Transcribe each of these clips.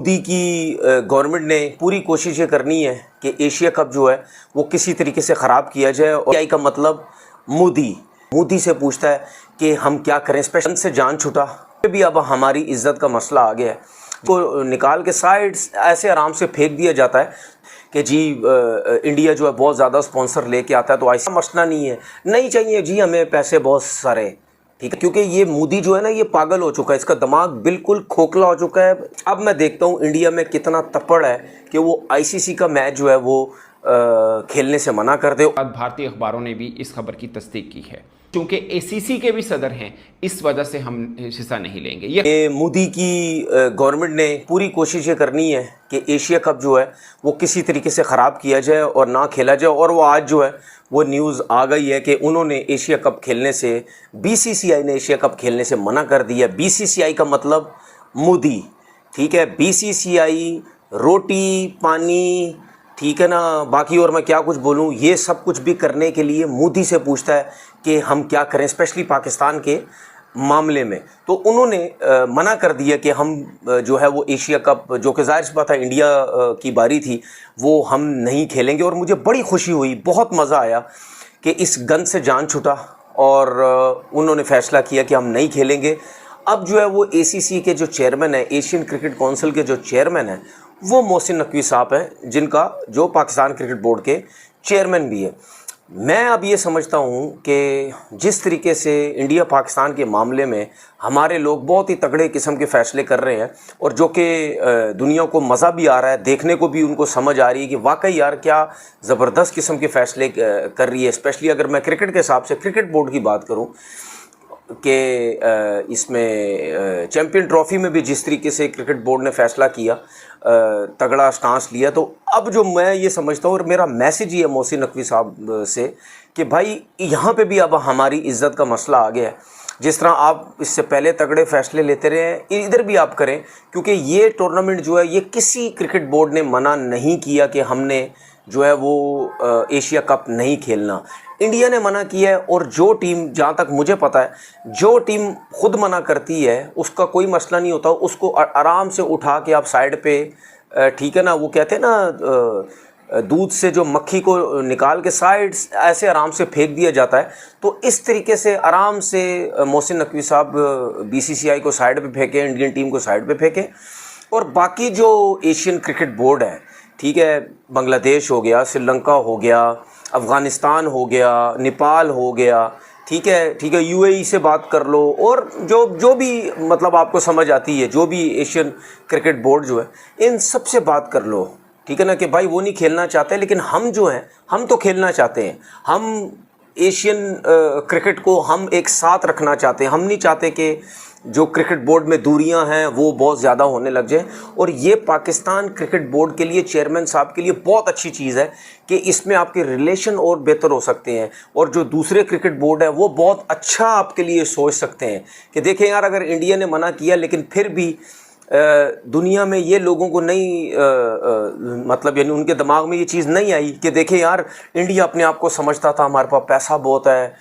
मोदी की गवर्नमेंट ने पूरी कोशिश ये करनी है कि एशिया कप जो है वो किसी तरीके से ख़राब किया जाए। और आई का मतलब मोदी से पूछता है कि हम क्या करें, स्पेशल से जान छुटा भी अब हमारी इज्जत का मसला आ गया है। तो निकाल के साइड ऐसे आराम से फेंक दिया जाता है कि जी इंडिया जो है बहुत ज़्यादा स्पॉन्सर लेके आता है, तो ऐसा मसला नहीं है, नहीं चाहिए जी हमें पैसे बहुत सारे, ठीक है। क्योंकि ये मोदी जो है ना, ये पागल हो चुका है, इसका दिमाग बिल्कुल खोखला हो चुका है। अब मैं देखता हूँ इंडिया में कितना तपड़ है कि वो आईसीसी का मैच जो है वो खेलने से मना कर दे। भारतीय अखबारों ने भी इस खबर की तस्दीक की है, क्योंकि एसीसी के भी सदर हैं, इस वजह से हम हिस्सा नहीं लेंगे। ये मोदी की गवर्नमेंट ने पूरी कोशिश ये करनी है कि एशिया कप जो है वो किसी तरीके से ख़राब किया जाए और ना खेला जाए। और वो आज जो है वो न्यूज़ आ गई है कि उन्होंने एशिया कप खेलने से, बीसीसीआई ने एशिया कप खेलने से मना कर दिया। बीसीसीआई का मतलब मोदी, ठीक है। बीसीसीआई रोटी पानी, ठीक है ना, बाकी और मैं क्या कुछ बोलूँ, ये सब कुछ भी करने के लिए मोदी से पूछता है कि हम क्या करें, स्पेशली पाकिस्तान के मामले में। तो उन्होंने मना कर दिया कि हम जो है वो एशिया कप, जो कि ज़ाहिर सी बात है इंडिया की बारी थी, वो हम नहीं खेलेंगे। और मुझे बड़ी खुशी हुई, बहुत मज़ा आया कि इस गन से जान छुटा और उन्होंने फ़ैसला किया कि हम नहीं खेलेंगे। अब जो है वो एसीसी के जो चेयरमैन है, एशियन क्रिकेट काउंसिल के जो चेयरमैन हैं, वो मोहसिन नकवी साहब हैं, जिनका जो पाकिस्तान क्रिकेट बोर्ड के चेयरमैन भी है। मैं अब ये समझता हूँ कि जिस तरीके से इंडिया पाकिस्तान के मामले में हमारे लोग बहुत ही तगड़े किस्म के फ़ैसले कर रहे हैं, और जो कि दुनिया को मज़ा भी आ रहा है, देखने को भी उनको समझ आ रही है कि वाकई यार क्या ज़बरदस्त किस्म के फ़ैसले कर रही है। स्पेशली अगर मैं क्रिकेट के हिसाब से क्रिकेट बोर्ड की बात करूँ कि इसमें चैम्पियन ट्रॉफ़ी में भी जिस तरीके से क्रिकेट बोर्ड ने फ़ैसला किया, तगड़ा स्टांस लिया, तो अब जो मैं ये समझता हूँ और मेरा मैसेज ये है मोहसिन नकवी साहब से कि भाई यहाँ पे भी अब हमारी इज़्ज़त का मसला आ गया है। जिस तरह आप इससे पहले तगड़े फ़ैसले लेते रहे हैं, इधर भी आप करें, क्योंकि ये टूर्नामेंट जो है ये किसी क्रिकेट बोर्ड ने मना नहीं किया कि हमने जो है वो एशिया कप नहीं खेलना। इंडिया ने मना किया है, और जो टीम, जहाँ तक मुझे पता है, जो टीम खुद मना करती है उसका कोई मसला नहीं होता, उसको आराम से उठा के आप साइड पे, ठीक है ना, वो कहते हैं ना दूध से जो मक्खी को निकाल के साइड ऐसे आराम से फेंक दिया जाता है। तो इस तरीके से आराम से मोहसिन नकवी साहब बीसीसीआई को साइड पे फेंके, इंडियन टीम को साइड पे फेंके, और बाकी जो एशियन क्रिकेट बोर्ड है, ठीक है, बांग्लादेश हो गया, श्रीलंका हो गया, अफ़गानिस्तान हो गया, नेपाल हो गया, ठीक है, यूएई से बात कर लो, और जो भी मतलब आपको समझ आती है, जो भी एशियन क्रिकेट बोर्ड जो है, इन सब से बात कर लो, ठीक है ना, कि भाई वो नहीं खेलना चाहते, लेकिन हम जो हैं हम तो खेलना चाहते हैं। हम एशियन क्रिकेट को हम एक साथ रखना चाहते हैं। हम नहीं चाहते कि जो क्रिकेट बोर्ड में दूरियां हैं वो बहुत ज़्यादा होने लग जाए। और ये पाकिस्तान क्रिकेट बोर्ड के लिए, चेयरमैन साहब के लिए बहुत अच्छी चीज़ है कि इसमें आपके रिलेशन और बेहतर हो सकते हैं, और जो दूसरे क्रिकेट बोर्ड है वो बहुत अच्छा आपके लिए सोच सकते हैं कि देखें यार, अगर इंडिया ने मना किया लेकिन फिर भी दुनिया में ये लोगों को नहीं मतलब यानी उनके दिमाग में ये चीज़ नहीं आई कि देखें यार, इंडिया अपने आप को समझता था हमारे पास पैसा बहुत है,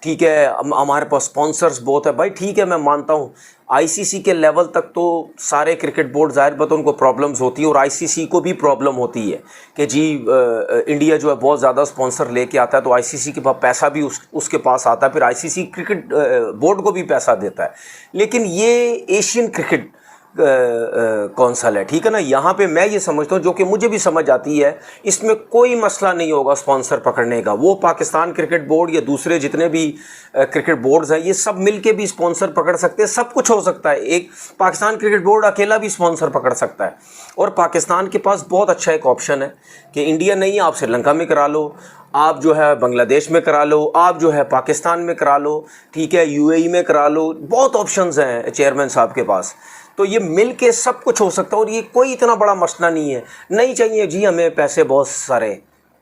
ठीक है, हमारे पास स्पॉन्सर्स बहुत है। भाई ठीक है, मैं मानता हूँ आईसीसी के लेवल तक तो सारे क्रिकेट बोर्ड ज़ाहिर बात उनको प्रॉब्लम्स होती है, और आईसीसी को भी प्रॉब्लम होती है कि जी इंडिया जो है बहुत ज़्यादा स्पॉन्सर लेके आता है, तो आईसीसी के पास पैसा भी उसके पास आता है, फिर आईसीसी क्रिकेट बोर्ड को भी पैसा देता है। लेकिन ये एशियन क्रिकेट कौंसल है, ठीक है ना, यहाँ पे मैं ये समझता हूँ, जो कि मुझे भी समझ आती है, इसमें कोई मसला नहीं होगा स्पॉन्सर पकड़ने का। वो पाकिस्तान क्रिकेट बोर्ड या दूसरे जितने भी क्रिकेट बोर्ड्स हैं, ये सब मिलके भी स्पॉन्सर पकड़ सकते हैं, सब कुछ हो सकता है। एक पाकिस्तान क्रिकेट बोर्ड अकेला भी स्पॉन्सर पकड़ सकता है, और पाकिस्तान के पास बहुत अच्छा एक ऑप्शन है कि इंडिया नहीं, आप श्रीलंका में करा लो, आप जो है बांग्लादेश में करा लो, आप जो है पाकिस्तान में करा लो, ठीक है, यूएई में करा लो, बहुत ऑप्शंस हैं चेयरमैन साहब के पास। तो ये मिल के सब कुछ हो सकता है, और ये कोई इतना बड़ा मसला नहीं है। नहीं चाहिए जी हमें पैसे बहुत सारे,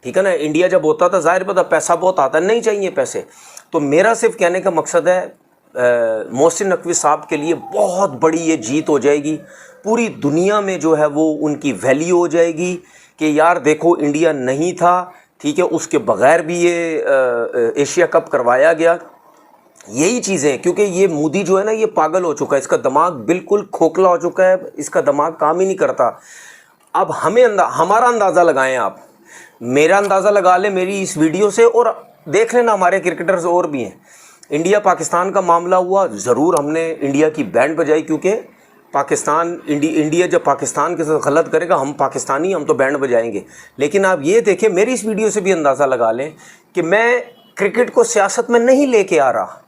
ठीक है ना, इंडिया जब होता था ज़ाहिर पता पैसा बहुत आता, नहीं चाहिए पैसे। तो मेरा सिर्फ कहने का मकसद है, मोहसिन नकवी साहब के लिए बहुत बड़ी ये जीत हो जाएगी, पूरी दुनिया में जो है वो उनकी वैल्यू हो जाएगी कि यार देखो इंडिया नहीं था, ठीक है, उसके बगैर भी ये एशिया कप करवाया गया। यही चीज़ें, क्योंकि ये मोदी जो है ना ये पागल हो चुका है, इसका दिमाग बिल्कुल खोखला हो चुका है, इसका दिमाग काम ही नहीं करता। अब हमें हमारा अंदाज़ा लगाएं आप, मेरा अंदाज़ा लगा ले मेरी इस वीडियो से, और देख लेना हमारे क्रिकेटर्स और भी हैं। इंडिया पाकिस्तान का मामला हुआ, ज़रूर हमने इंडिया की बैंड बजाई, क्योंकि पाकिस्तान इंडिया जब पाकिस्तान के साथ गलत करेगा, हम पाकिस्तानी, हम तो बैंड बजाएंगे। लेकिन आप ये देखें, मेरी इस वीडियो से भी अंदाज़ा लगा लें कि मैं क्रिकेट को सियासत में नहीं लेके आ रहा।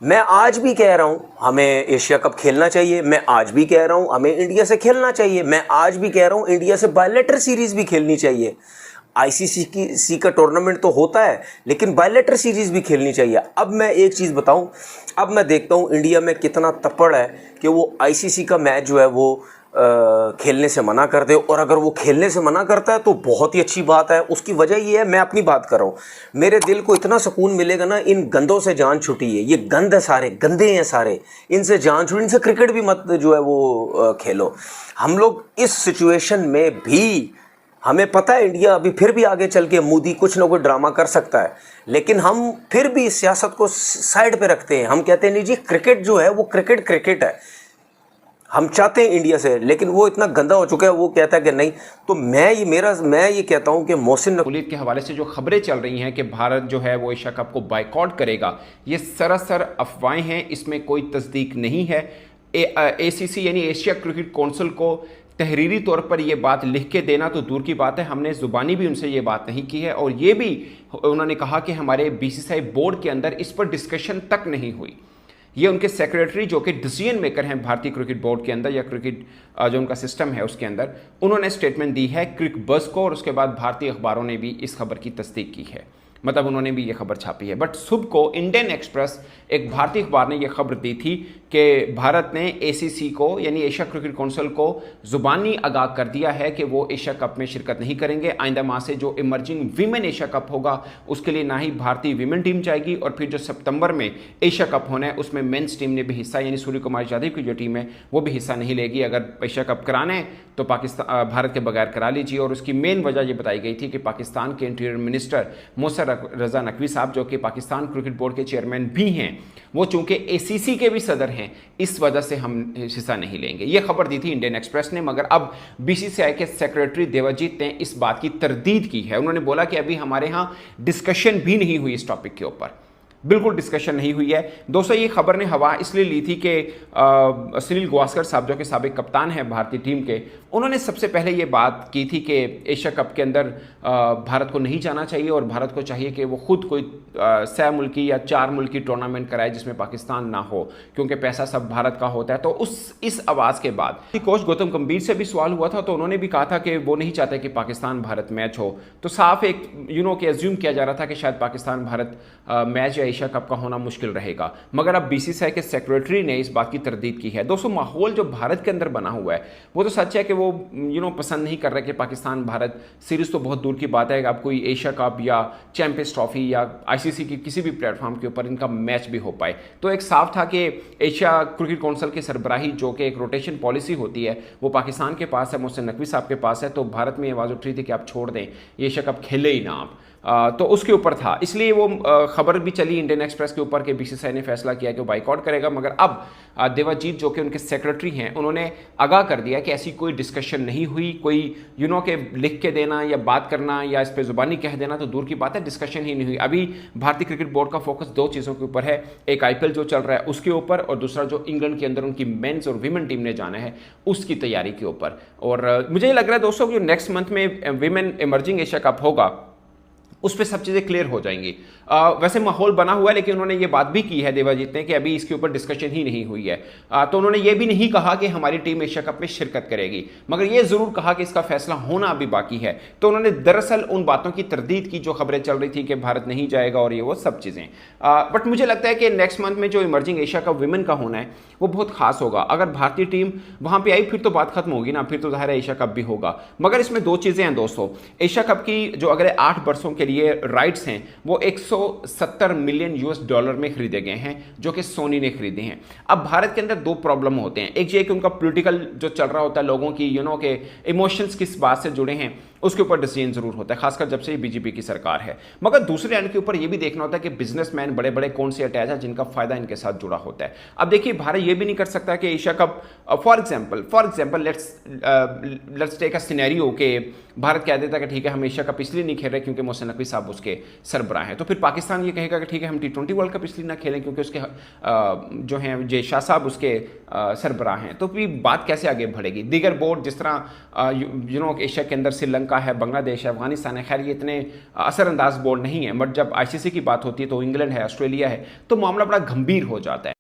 मैं आज भी कह रहा हूँ हमें एशिया कप खेलना चाहिए, मैं आज भी कह रहा हूँ हमें इंडिया से खेलना चाहिए, मैं आज भी कह रहा हूँ इंडिया से बायलैटरल सीरीज़ भी खेलनी चाहिए। आईसीसी का टूर्नामेंट तो होता है, लेकिन बायलैटरल सीरीज़ भी खेलनी चाहिए। अब मैं एक चीज़ बताऊं, अब मैं देखता हूं इंडिया में कितना तपड़ है कि वो आईसीसी का मैच जो है वो खेलने से मना कर दे, और अगर वो खेलने से मना करता है तो बहुत ही अच्छी बात है। उसकी वजह ये है, मैं अपनी बात कर रहा हूँ, मेरे दिल को इतना सुकून मिलेगा ना, इन गंदों से जान छुटी है, ये गंद है सारे, गंदे हैं सारे, इनसे जान छुटी, इनसे क्रिकेट भी मत जो है वो खेलो। हम लोग इस सिचुएशन में भी, हमें पता है इंडिया अभी फिर भी आगे चल के मोदी कुछ ना कुछ ड्रामा कर सकता है, लेकिन हम फिर भी सियासत को साइड पे रखते हैं। हम कहते हैं नहीं जी, क्रिकेट जो है वो क्रिकेट है, हम चाहते हैं इंडिया से, लेकिन वो इतना गंदा हो चुका है, वो कहता है कि नहीं। तो मैं ये कहता हूं कि मोहसिन के हवाले से जो खबरें चल रही हैं कि भारत जो है वो एशिया कप को बायकॉट करेगा, ये सरासर अफवाहें हैं, इसमें कोई तस्दीक नहीं है। एसीसी यानी एशिया क्रिकेट काउंसिल को तहरीरी तौर पर यह बात लिख के देना तो दूर की बात है, हमने ज़ुबानी भी उनसे ये बात नहीं की है, और ये भी उन्होंने कहा कि हमारे बीसीसीआई बोर्ड के अंदर इस पर डिस्कशन तक नहीं हुई। ये उनके सेक्रेटरी जो कि डिसीजन मेकर हैं भारतीय क्रिकेट बोर्ड के अंदर, या क्रिकेट जो उनका सिस्टम है उसके अंदर, उन्होंने स्टेटमेंट दी है क्रिक बज़ को, और उसके बाद भारतीय अखबारों ने भी इस खबर की तस्दीक की है, मतलब उन्होंने भी ये खबर छापी है। बट सुबह को इंडियन एक्सप्रेस, एक भारतीय अखबार ने यह खबर दी थी कि भारत ने एसीसी को यानी एशिया क्रिकेट काउंसिल को ज़ुबानी आगाह कर दिया है कि वो एशिया कप में शिरकत नहीं करेंगे। आइंदा माह से जो इमर्जिंग वीमेन एशिया कप होगा उसके लिए ना ही भारतीय वीमेन टीम जाएगी, और फिर जो सितंबर में एशिया कप होना है उसमें मेंस टीम ने भी हिस्सा, यानी सूर्य कुमार यादव की जो टीम है वो भी हिस्सा नहीं लेगी। अगर एशिया कप कराना है तो पाकिस्तान भारत के बगैर करा लीजिए। और उसकी मेन वजह ये बताई गई थी कि पाकिस्तान के इंटीरियर मिनिस्टर मोहसिन रजा नकवी साहब, जो कि पाकिस्तान क्रिकेट बोर्ड के चेयरमैन भी हैं, वो चूंकि एसीसी के भी सदर हैं, इस वजह से हम हिस्सा नहीं लेंगे। ये खबर दी थी इंडियन एक्सप्रेस ने। मगर अब बीसीसीआई के सेक्रेटरी देवजीत ने इस बात की तरदीद की है। उन्होंने बोला कि अभी हमारे यहाँ डिस्कशन भी नहीं हुई इस टॉपिक के ऊपर, बिल्कुल डिस्कशन नहीं हुई है। दोस्तों, ये खबर ने हवा इसलिए ली थी कि सुनील गावस्कर साहब, जो कि साबिक कप्तान हैं भारतीय टीम के, उन्होंने सबसे पहले ये बात की थी कि एशिया कप के अंदर भारत को नहीं जाना चाहिए, और भारत को चाहिए कि वो खुद कोई 6 मुल्की या 4 मुल्की टूर्नामेंट कराए जिसमें पाकिस्तान ना हो, क्योंकि पैसा सब भारत का होता है। तो इस आवाज़ के बाद कोच गौतम गंभीर से भी सवाल हुआ था, तो उन्होंने भी कहा था कि वो नहीं चाहते कि पाकिस्तान भारत मैच हो। तो साफ एक कि एज्यूम किया जा रहा था कि शायद पाकिस्तान भारत मैच या एशिया कप का होना मुश्किल रहेगा। मगर अब बीसीसीआई के सेक्रेटरी ने इस बात की तरदीद की है। दोस्तों, माहौल जो भारत के अंदर बना हुआ है वो तो सच है कि वो पसंद नहीं कर रहे कि पाकिस्तान भारत सीरीज तो बहुत दूर की बात है, अब कोई एशिया कप या चैंपियंस ट्रॉफी या आईसीसी की किसी भी प्लेटफॉर्म के ऊपर इनका मैच भी हो पाए। तो एक साफ था कि एशिया क्रिकेट काउंसिल की सरबराही, जो कि एक रोटेशन पॉलिसी होती है, वो पाकिस्तान के पास है, मोहसिन नकवी साहब के पास है। तो भारत में ये आवाज़ उठ रही थी कि आप छोड़ दें, ये एशिया कप खेले ही ना आप। तो उसके ऊपर था, इसलिए वो खबर भी चली इंडियन एक्सप्रेस के ऊपर कि बीसीसीआई ने फैसला किया कि वो बाइकआउट करेगा। मगर अब देवजीत, जो कि उनके सेक्रेटरी हैं, उन्होंने आगाह कर दिया कि ऐसी कोई डिस्कशन नहीं हुई। कोई के लिख के देना या बात करना या इस पर जुबानी कह देना तो दूर की बात है, डिस्कशन ही नहीं हुई। अभी भारतीय क्रिकेट बोर्ड का फोकस 2 चीज़ों के ऊपर है, एक आईपीएल जो चल रहा है उसके ऊपर, और दूसरा जो इंग्लैंड के अंदर उनकी मेंस और वीमेन टीम ने जाना है उसकी तैयारी के ऊपर। और मुझे लग रहा है दोस्तों कि नेक्स्ट मंथ में वीमेन इमर्जिंग एशिया कप होगा, उस पर सब चीज़ें क्लियर हो जाएंगी। वैसे माहौल बना हुआ है, लेकिन उन्होंने ये बात भी की है देवजीत ने कि अभी इसके ऊपर डिस्कशन ही नहीं हुई है। तो उन्होंने ये भी नहीं कहा कि हमारी टीम एशिया कप में शिरकत करेगी, मगर ये ज़रूर कहा कि इसका फैसला होना अभी बाकी है। तो उन्होंने दरअसल उन बातों की तरदीद की जो खबरें चल रही थी कि भारत नहीं जाएगा और ये वो सब चीज़ें। बट मुझे लगता है कि नेक्स्ट मंथ में जो इमर्जिंग एशिया कप विमेन का होना है वो बहुत खास होगा। अगर भारतीय टीम वहाँ पर आई फिर तो बात खत्म होगी ना, फिर तो ज़ाहिर है एशिया कप भी होगा। मगर इसमें 2 चीज़ें हैं दोस्तों। एशिया कप की जो अगले 8 वर्षों के लिए राइट्स हैं वो 170 मिलियन यूएस डॉलर में खरीदे गए हैं, जो कि सोनी ने खरीदे हैं। अब भारत के अंदर 2 प्रॉब्लम होते हैं। एक ये कि उनका पॉलिटिकल जो चल रहा होता है, लोगों की के इमोशंस किस बात से जुड़े हैं, उसके ऊपर डिसीजन जरूर होता है, खासकर जब से ये बीजेपी की सरकार है। मगर दूसरे एंड के ऊपर ये भी देखना होता है कि बिजनेसमैन बड़े बड़े कौन से अटैच है जिनका फायदा इनके साथ जुड़ा होता है। अब देखिए, भारत ये भी नहीं कर सकता कि Asia cup, for example let's take a scenario कि भारत कह देता है कि ठीक है हम एशिया कप इसलिए नहीं खेल रहे क्योंकि मोहसिन नकवी साहब उसके सरबराह हैं, तो फिर पाकिस्तान ये कहेगा कि ठीक है हम T20 वर्ल्ड कप इसलिए ना खेलें क्योंकि उसके जो हैं जय शाह साहब उसके सरबराह हैं। तो फिर बात कैसे आगे बढ़ेगी? दीगर बोर्ड जिस तरह एशिया के अंदर श्रीलंका है, बांग्लादेश है, अफगानिस्तान है, खैर ये इतने असरअंदाज बोर्ड नहीं है, बट जब ICC की बात होती है तो इंग्लैंड है, ऑस्ट्रेलिया है, तो मामला बड़ा गंभीर हो जाता है।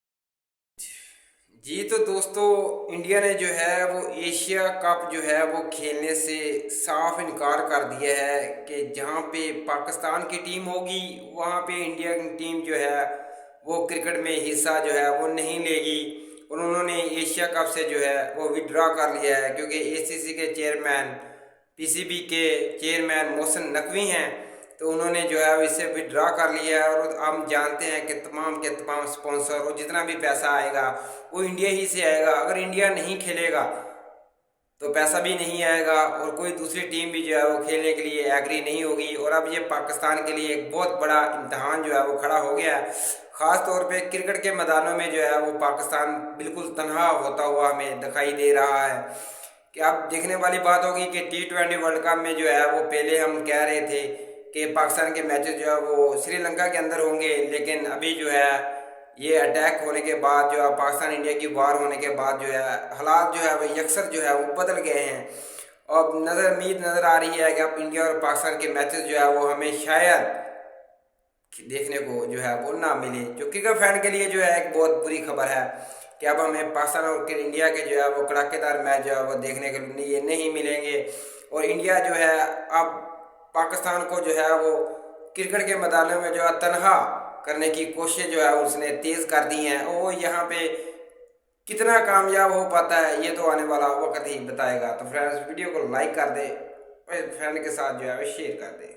जी तो दोस्तों, इंडिया ने जो है वो एशिया कप जो है वो खेलने से साफ इनकार कर दिया है कि जहाँ पे पाकिस्तान की टीम होगी वहाँ पे इंडिया की टीम जो है वो क्रिकेट में हिस्सा जो है वो नहीं लेगी। और उन्होंने एशिया कप से जो है वो विड्रॉ कर लिया है क्योंकि ACC के चेयरमैन, PCB के चेयरमैन मोहसिन नकवी हैं, तो उन्होंने जो है इससे विड्रॉ कर लिया है। और हम जानते हैं कि तमाम के तमाम स्पॉन्सर और जितना भी पैसा आएगा वो इंडिया ही से आएगा। अगर इंडिया नहीं खेलेगा तो पैसा भी नहीं आएगा और कोई दूसरी टीम भी जो है वो खेलने के लिए एग्री नहीं होगी। और अब ये पाकिस्तान के लिए एक बहुत बड़ा इम्तहान जो है वो खड़ा हो गया है। ख़ास तौर पे क्रिकेट के मैदानों में जो है वो पाकिस्तान बिल्कुल तनहा होता हुआ हमें दिखाई दे रहा है। कि अब देखने वाली बात होगी कि T20 वर्ल्ड कप में जो है वो पहले हम कह रहे थे कि पाकिस्तान के मैचेस जो है वो श्रीलंका के अंदर होंगे, लेकिन अभी जो है ये अटैक होने के बाद जो है पाकिस्तान इंडिया की वार होने के बाद जो है हालात जो है वो यकसर जो है वो बदल गए हैं। और उम्मीद नज़र आ रही है कि अब इंडिया और पाकिस्तान के मैचेस जो है वो हमें शायद देखने को जो है वो ना मिले, जो क्रिकेट फैन के लिए जो है एक बहुत बुरी खबर है कि अब हमें पाकिस्तान और इंडिया के जो है वो कड़ाकेदार मैच जो है वो देखने के लिए नहीं मिलेंगे। और इंडिया जो है अब पाकिस्तान को जो है वो क्रिकेट के मैदानों में जो है तनहा करने की कोशिश जो है उसने तेज़ कर दी हैं। और वो यहाँ पे कितना कामयाब हो पाता है ये तो आने वाला वक्त ही बताएगा। तो फ्रेंड्स, वीडियो को लाइक कर दे और फ्रेंड के साथ जो है वो शेयर कर दे।